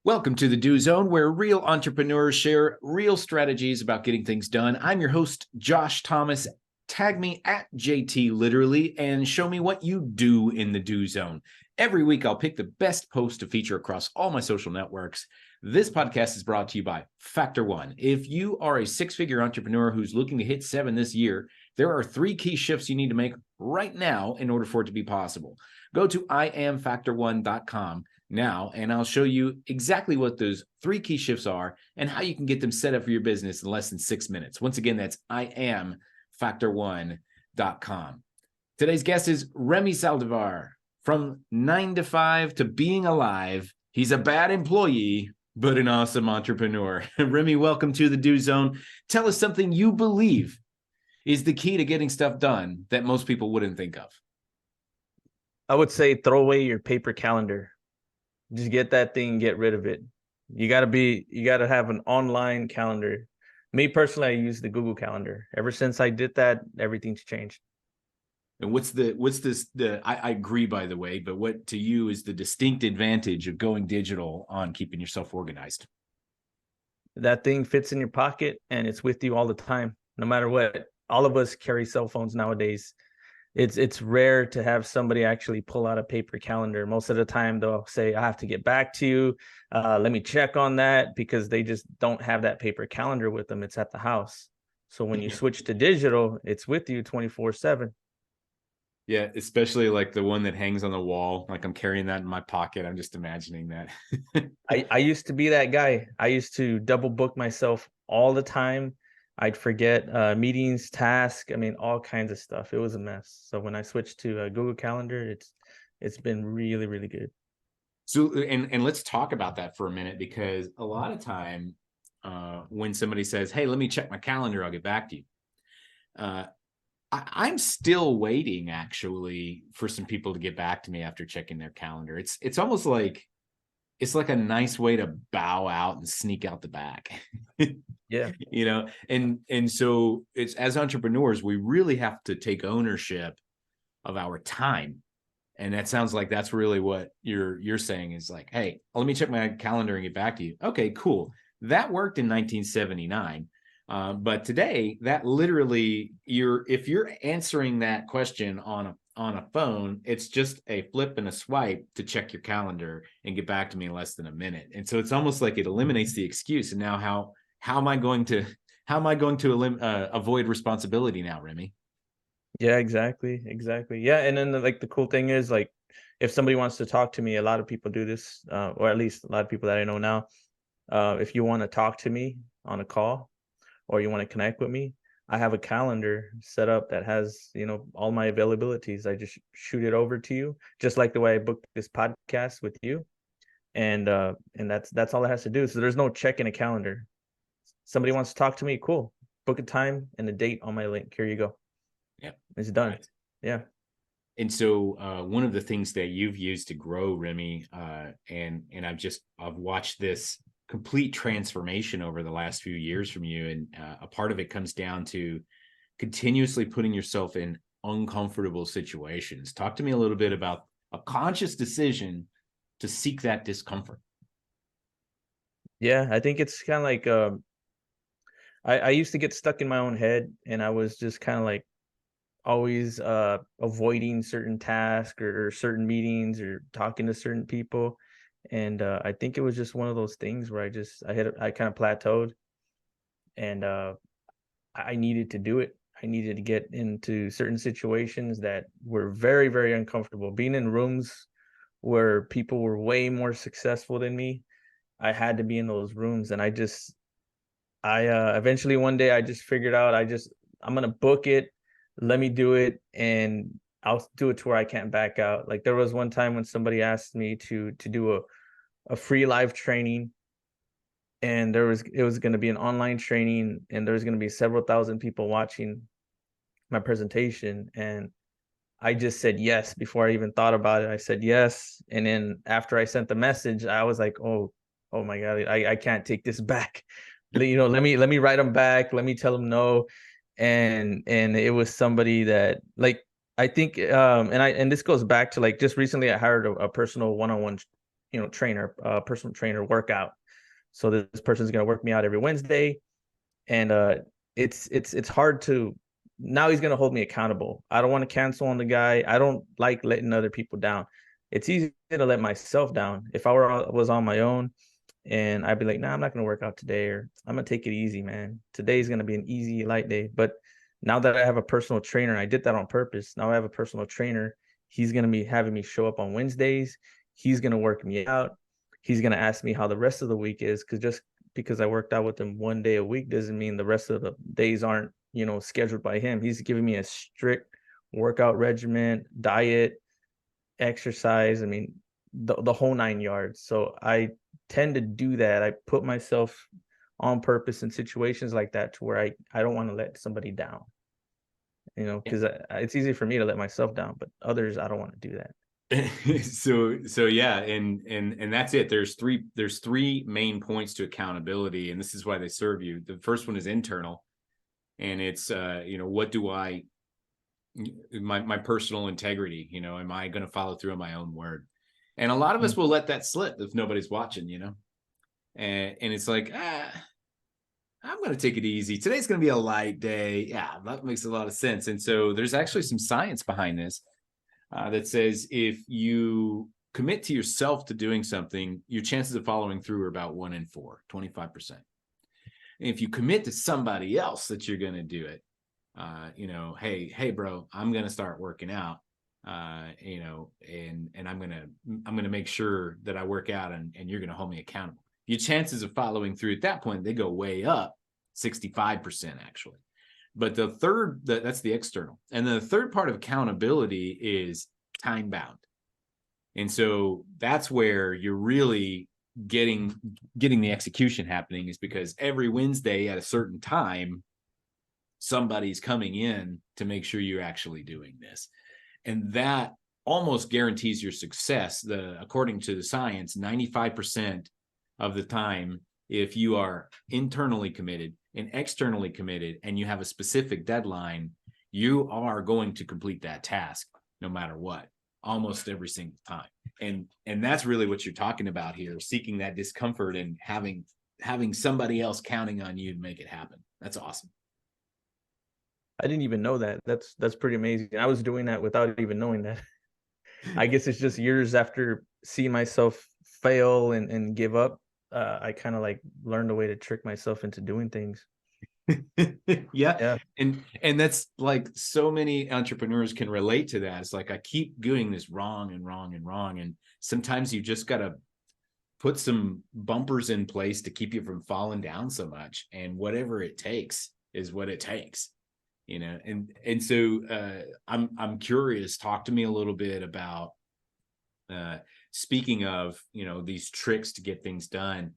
Welcome to the Do Zone, where real entrepreneurs share real strategies about getting things done. I'm your host, Josh Thomas. Tag me at JT Literally and show me what you do in the Do Zone. Every week, I'll pick the best post to feature across all my social networks. This podcast is brought to you by Factor One. If you are a six-figure entrepreneur who's looking to hit 7 this year, there are 3 key shifts you need to make right now in order for it to be possible. Go to iamfactor1.com now, and I'll show you exactly what those 3 key shifts are and how you can get them set up for your business in less than 6 minutes. Once again, that's iamfactor1.com. Today's guest is Remy Saldivar. From 9 to 5 to being alive, he's a bad employee, but an awesome entrepreneur. Remy, welcome to the Do Zone. Tell us something you believe is the key to getting stuff done that most people wouldn't think of. I would say throw away your paper calendar. Just get that thing, get rid of it. You got to have an online calendar. Me personally, I use the Google Calendar. Ever since I did that, everything's changed. And I agree, by the way, but what to you is the distinct advantage of going digital on keeping yourself organized? That thing fits in your pocket and it's with you all the time, no matter what. All of us carry cell phones nowadays. It's rare to have somebody actually pull out a paper calendar. Most of the time, they'll say, I have to get back to you. Let me check on that, because they just don't have that paper calendar with them. It's at the house. So when you switch to digital, it's with you 24/7. Yeah, especially like the one that hangs on the wall. Like I'm carrying that in my pocket. I'm just imagining that. I used to be that guy. I used to double book myself all the time. I'd forget meetings, tasks. I mean, all kinds of stuff. It was a mess. So when I switched to Google Calendar, it's been really, really good. So, and let's talk about that for a minute, because a lot of time when somebody says, hey, let me check my calendar, I'll get back to you. I'm still waiting, actually, for some people to get back to me after checking their calendar. It's almost like it's like a nice way to bow out and sneak out the back. Yeah. And so it's, as entrepreneurs, we really have to take ownership of our time. And that sounds like that's really what you're saying is like, hey, let me check my calendar and get back to you. Okay, cool. That worked in 1979. But today, that literally, if you're answering that question on a phone, it's just a flip and a swipe to check your calendar and get back to me in less than a minute. And so it's almost like it eliminates the excuse. And now how am I going to avoid responsibility now, Remy? Yeah, exactly. Yeah. And then the cool thing is, like, if somebody wants to talk to me, a lot of people do this, or at least a lot of people that I know now. If you want to talk to me on a call, or you want to connect with me, I have a calendar set up that has, all my availabilities. I just shoot it over to you, just like the way I booked this podcast with you. And that's all it has to do. So there's no check in a calendar. Somebody wants to talk to me, cool. Book a time and a date on my link. Here you go. Yeah. It's done. Right. Yeah. And so one of the things that you've used to grow, Remy, and I've watched this complete transformation over the last few years from you. And a part of it comes down to continuously putting yourself in uncomfortable situations. Talk to me a little bit about a conscious decision to seek that discomfort. Yeah, I think it's kind of like, I used to get stuck in my own head, and I was just kind of like always avoiding certain tasks or certain meetings or talking to certain people. And I think it was just one of those things where I kind of plateaued, and I needed to do it. I needed to get into certain situations that were very, very uncomfortable. Being in rooms where people were way more successful than me, I had to be in those rooms. And I eventually one day I just figured out, I'm going to book it. Let me do it. And I'll do it to where I can't back out. Like, there was one time when somebody asked me to do a free live training, and it was going to be an online training, and there was going to be several thousand people watching my presentation. And I just said yes before I even thought about it. I said yes. And then after I sent the message, I was like, oh my God, I can't take this back. Let me write them back. Let me tell them no. And it was somebody that, like, I think, and this goes back to, like, just recently I hired a personal one-on-one, trainer, personal trainer workout. So this person's going to work me out every Wednesday, and it's hard to, now he's going to hold me accountable. I don't want to cancel on the guy. I don't like letting other people down. It's easy to let myself down. If I was on my own, and I'd be like, nah, I'm not going to work out today, or I'm going to take it easy, man. Today's going to be an easy, light day. But now that I have a personal trainer, and I did that on purpose. Now I have a personal trainer. He's going to be having me show up on Wednesdays. He's going to work me out. He's going to ask me how the rest of the week is, because just because I worked out with him one day a week doesn't mean the rest of the days aren't, scheduled by him. He's giving me a strict workout regimen, diet, exercise. I mean, the whole 9 yards. So I tend to do that. I put myself on purpose in situations like that to where I don't want to let somebody down, because it's easy for me to let myself down, but others, I don't want to do that. So yeah, and that's it. There's three main points to accountability, and this is why they serve you. The first one is internal, and it's what do my personal integrity, am I going to follow through on my own word? And a lot of us will let that slip if nobody's watching, and it's like, I'm going to take it easy. Today's going to be a light day. Yeah, that makes a lot of sense. And so there's actually some science behind this that says if you commit to yourself to doing something, your chances of following through are about 1 in 4, 25%. And if you commit to somebody else that you're going to do it, hey, bro, I'm going to start working out, and I'm going to make sure that I work out, and you're going to hold me accountable. Your chances of following through at that point, they go way up, 65% actually. But that's the external. And the third part of accountability is time bound. And so that's where you're really getting the execution happening, is because every Wednesday at a certain time, somebody's coming in to make sure you're actually doing this. And that almost guarantees your success. According to the science, 95% of the time, if you are internally committed and externally committed, and you have a specific deadline, you are going to complete that task no matter what, almost every single time. And that's really what you're talking about here, seeking that discomfort and having somebody else counting on you to make it happen. That's awesome. I didn't even know that. That's pretty amazing. I was doing that without even knowing that. I guess it's just years after seeing myself fail and give up, I kind of like learned a way to trick myself into doing things. Yeah. And that's like, so many entrepreneurs can relate to that. It's like, I keep doing this wrong and wrong and wrong. And sometimes you just got to put some bumpers in place to keep you from falling down so much. And whatever it takes is what it takes, and so I'm curious, talk to me a little bit about, speaking of, these tricks to get things done.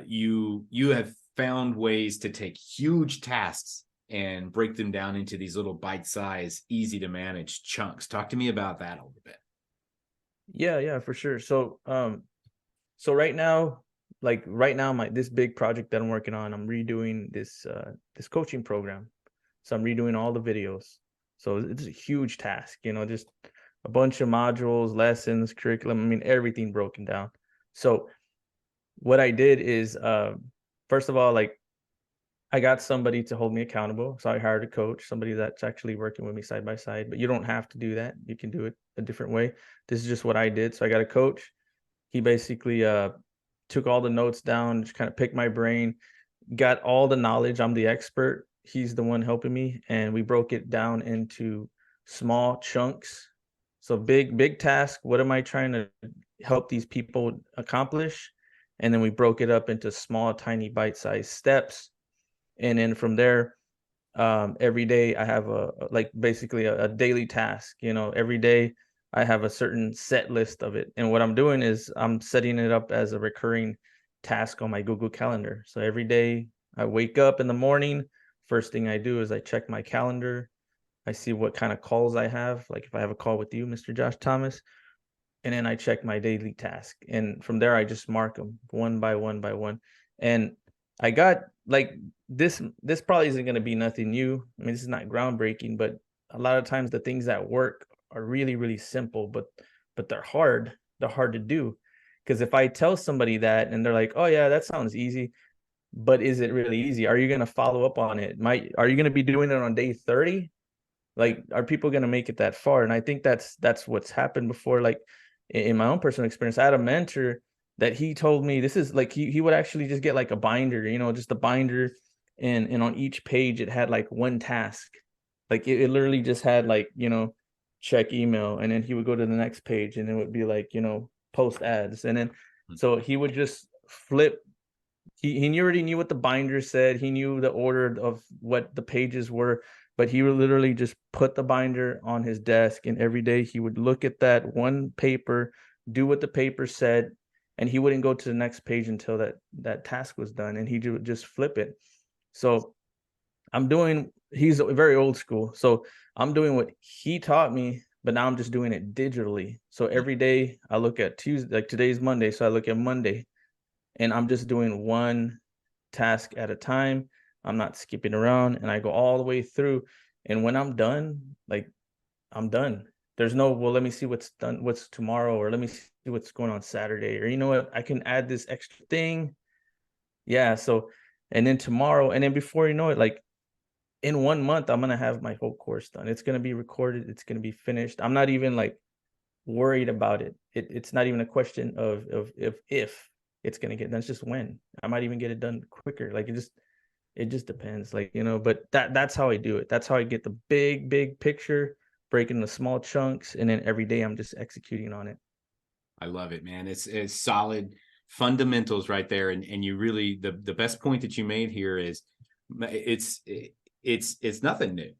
You have found ways to take huge tasks and break them down into these little bite-sized, easy to manage chunks. Talk to me about that a little bit. Yeah, for sure. So right now, this big project that I'm working on, I'm redoing this coaching program. So I'm redoing all the videos. So it's a huge task, just a bunch of modules, lessons, curriculum. I mean, everything broken down. So what I did is, first of all, like, I got somebody to hold me accountable. So I hired a coach, somebody that's actually working with me side by side. But you don't have to do that. You can do it a different way. This is just what I did. So I got a coach. He basically took all the notes down, just kind of picked my brain, got all the knowledge. I'm the expert. He's the one helping me. And we broke it down into small chunks. So big task. What am I trying to help these people accomplish? And then we broke it up into small, tiny, bite-sized steps. And then from there, every day I have basically a daily task. Every day I have a certain set list of it. And what I'm doing is I'm setting it up as a recurring task on my Google Calendar. So every day I wake up in the morning, first thing I do is I check my calendar. I see what kind of calls I have. Like if I have a call with you, Mr. Josh Thomas, and then I check my daily task. And from there, I just mark them one by one by one. And I got like this probably isn't going to be nothing new. I mean, this is not groundbreaking, but a lot of times the things that work are really, really simple, but they're hard. They're hard to do. Because if I tell somebody that and they're like, oh yeah, that sounds easy, but is it really easy? Are you going to follow up on it? Are you going to be doing it on day 30? Like, are people going to make it that far? And I think that's what's happened before. Like in my own personal experience, I had a mentor that he told me, this is like, he would actually just get like a binder, just a binder, and on each page it had like one task. Like it literally just had like, check email, and then he would go to the next page and it would be like, post ads. And then so he would just flip. He already knew what the binder said. He knew the order of what the pages were, but he would literally just put the binder on his desk, and every day he would look at that one paper, do what the paper said, and he wouldn't go to the next page until that task was done, and he would just flip it. So he's very old school, so I'm doing what he taught me, but now I'm just doing it digitally. So every day I look at Tuesday, like today's Monday, so I look at Monday, and I'm just doing one task at a time. I'm not skipping around, and I go all the way through. And when I'm done, like, I'm done. There's no, well, let me see what's tomorrow, or let me see what's going on Saturday, or you know what, I can add this extra thing. Yeah. So, and then tomorrow, and then before you know it, like in 1 month, I'm going to have my whole course done. It's going to be recorded. It's going to be finished. I'm not even like worried about it. It's not even a question of if it's going to get done. It's just when. I might even get it done quicker. Like it just depends, like, but that's how I do it. That's how I get the big picture, breaking the small chunks, and then every day I'm just executing on it. I love it, man. It's solid fundamentals right there. And you really, the best point that you made here is it's nothing new.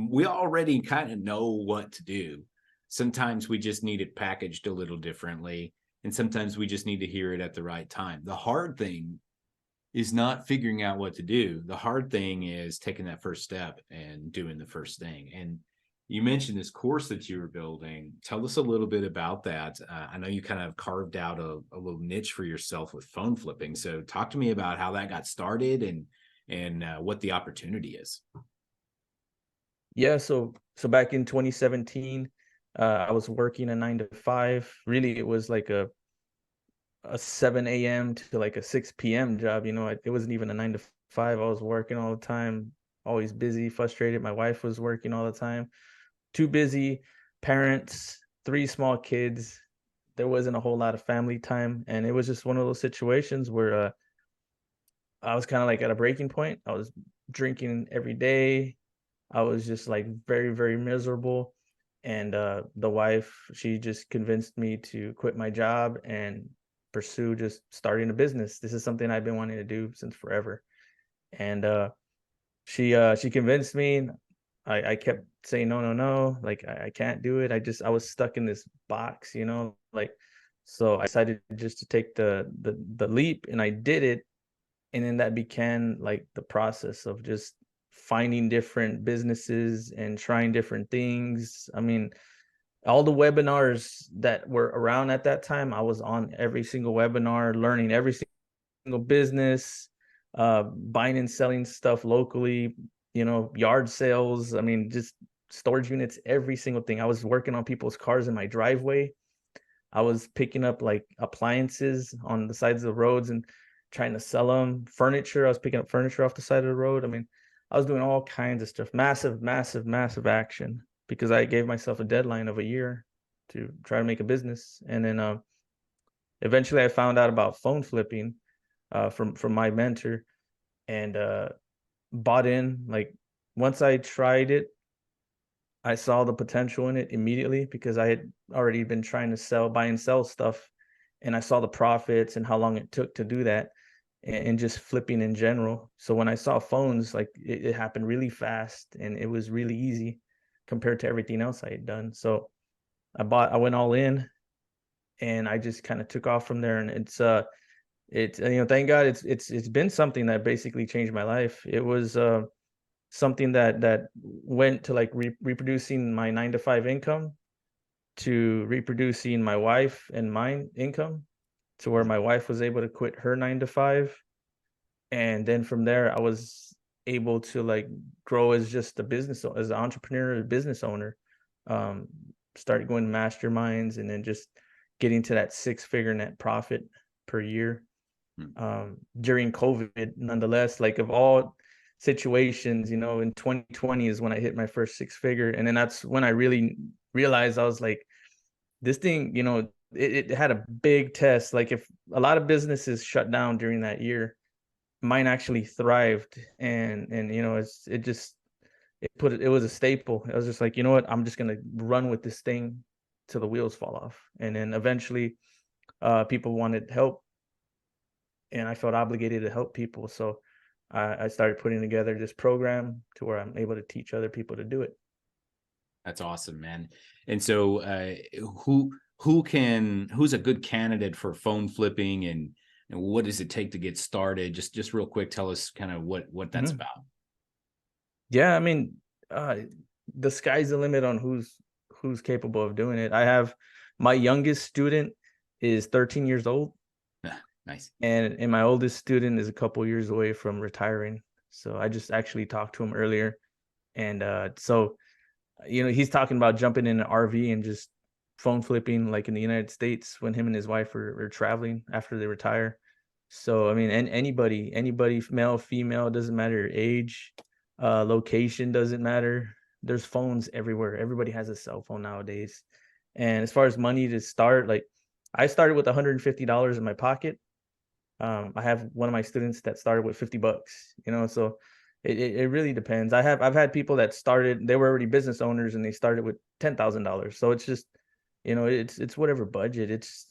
We already kind of know what to do. Sometimes we just need it packaged a little differently, and sometimes we just need to hear it at the right time. The hard thing is not figuring out what to do. The hard thing is taking that first step and doing the first thing. And you mentioned this course that you were building. Tell us a little bit about that. I know you kind of carved out a little niche for yourself with phone flipping. So talk to me about how that got started and what the opportunity is. Yeah. So back in 2017, I was working a 9 to 5. Really, it was like a 7 a.m. to like a 6 p.m. job. It wasn't even a 9 to 5. I was working all the time, always busy, frustrated. My wife was working all the time, too busy. Parents, 3 small kids. There wasn't a whole lot of family time. And it was just one of those situations where I was kind of like at a breaking point. I was drinking every day. I was just like very, very miserable. And the wife, she just convinced me to quit my job and pursue just starting a business. This is something I've been wanting to do since forever. And she convinced me. I kept saying no, like I can't do it. I was stuck in this box, like. So I decided just to take the leap, and I did it. And then that began like the process of just finding different businesses and trying different things. I mean, all the webinars that were around at that time, I was on every single webinar, learning every single business, buying and selling stuff locally, yard sales. I mean, just storage units, every single thing. I was working on people's cars in my driveway. I was picking up like appliances on the sides of the roads and trying to sell them. Furniture, I was picking up furniture off the side of the road. I mean, I was doing all kinds of stuff. Massive action, because I gave myself a deadline of a year to try to make a business. And then eventually I found out about phone flipping from my mentor, and bought in. Like, once I tried it, I saw the potential in it immediately, because I had already been trying to buy and sell stuff, and I saw the profits and how long it took to do that, and just flipping in general. So when I saw phones, like it happened really fast, and it was really easy compared to everything else I had done. So I went all in, and I just kind of took off from there. And it's thank God, it's been something that basically changed my life. It was something that went to like reproducing my 9 to 5 income, to reproducing my wife and mine income, to where my wife was able to quit her 9 to 5. And then from there, I was able to like grow as just as an entrepreneur, a business owner. Started going to masterminds, and then just getting to that 6-figure net profit per year Hmm. during COVID. Nonetheless, like of all situations, you know, in 2020 is when I hit my first 6-figure. And then that's when I really realized, I was like, this thing, you know, it had a big test. Like if a lot of businesses shut down during that year, mine actually thrived. And you know, it was a staple. I was just like, you know what, I'm just gonna run with this thing till the wheels fall off. And then eventually people wanted help, and I felt obligated to help people. So I started putting together this program to where I'm able to teach other people to do it. That's awesome, man. And so, who's a good candidate for phone flipping, and what does it take to get started? Just real quick, tell us kind of what that's Mhm. about. Yeah, I mean, uh, the sky's the limit on who's capable of doing it. I have my youngest student is 13 years old, Nice. and my oldest student is a couple years away from retiring. So I just actually talked to him earlier, and so you know, he's talking about jumping in an RV and just phone flipping like in the United States when him and his wife are traveling after they retire. So I mean, and anybody, male, female, doesn't matter your age, location doesn't matter. There's phones everywhere. Everybody has a cell phone nowadays. And as far as money to start, like I started with $150 in my pocket. I have one of my students that started with $50, you know, so it really depends. I've had people that started, they were already business owners and they started with $10,000. So it's just, you know, it's whatever budget. It's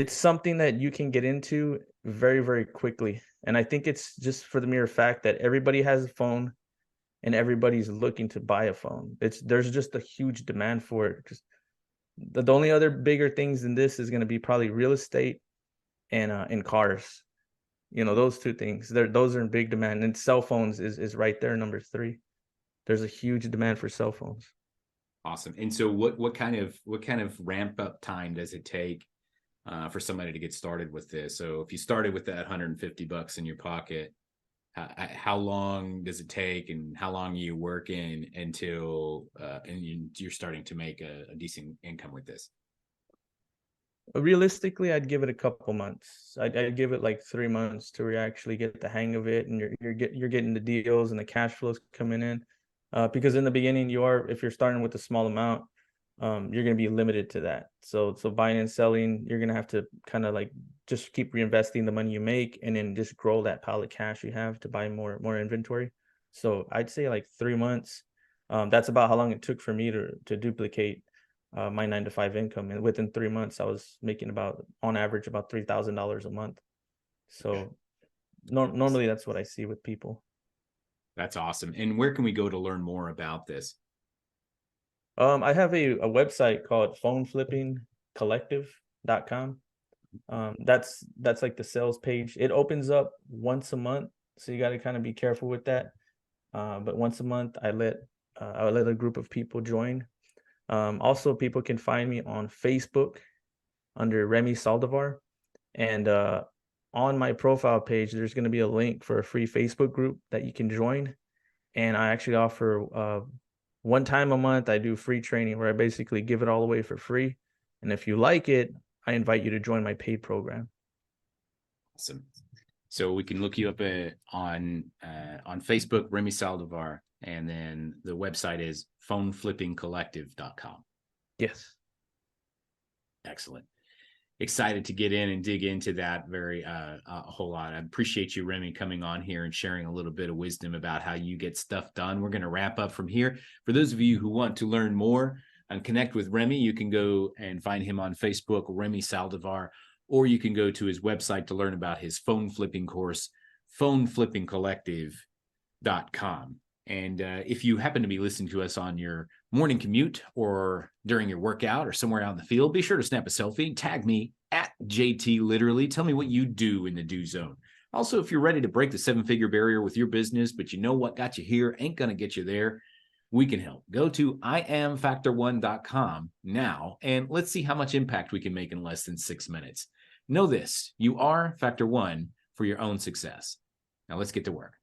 something that you can get into very, very quickly. And I think it's just for the mere fact that everybody has a phone and everybody's looking to buy a phone. There's just a huge demand for it. Because the only other bigger things than this is going to be probably real estate and in cars. You know, those two things, those are in big demand. And cell phones is right there, number 3. There's a huge demand for cell phones. Awesome. And so, what kind of ramp up time does it take for somebody to get started with this? So, if you started with that $150 in your pocket, how long does it take, and how long are you working until you're starting to make a decent income with this? Realistically, I'd give it a couple months. I'd give it like 3 months to actually get the hang of it, and you're getting the deals and the cash flows coming in. Because in the beginning, if you're starting with a small amount, you're going to be limited to that. So buying and selling, you're going to have to kind of like just keep reinvesting the money you make, and then just grow that pile of cash you have to buy more inventory. So I'd say like 3 months. That's about how long it took for me to duplicate my 9 to 5 income, and within 3 months I was making about, on average, about $3,000 a month. Okay. So normally that's what I see with people. That's awesome. And where can we go to learn more about this? I have a website called phoneflippingcollective.com. That's like the sales page. It opens up once a month, so you got to kind of be careful with that. But once a month I let a group of people join. Also, people can find me on Facebook under Remy Saldivar. And on my profile page, there's going to be a link for a free Facebook group that you can join. And I actually offer one time a month, I do free training where I basically give it all away for free. And if you like it, I invite you to join my paid program. Awesome. So we can look you up on Facebook, Remy Saldivar, and then the website is phoneflippingcollective.com. Yes. Excellent. Excited to get in and dig into that a whole lot. I appreciate you, Remy, coming on here and sharing a little bit of wisdom about how you get stuff done. We're going to wrap up from here. For those of you who want to learn more and connect with Remy, you can go and find him on Facebook, Remy Saldivar, or you can go to his website to learn about his phone flipping course, phoneflippingcollective.com. And if you happen to be listening to us on your morning commute or during your workout or somewhere out in the field, be sure to snap a selfie and tag me at JT Literally. Tell me what you do in the do zone. Also, if you're ready to break the 7-figure barrier with your business, but you know what got you here ain't going to get you there, we can help. Go to IamFactor1.com now, and let's see how much impact we can make in less than 6 minutes. Know this, you are Factor 1 for your own success. Now let's get to work.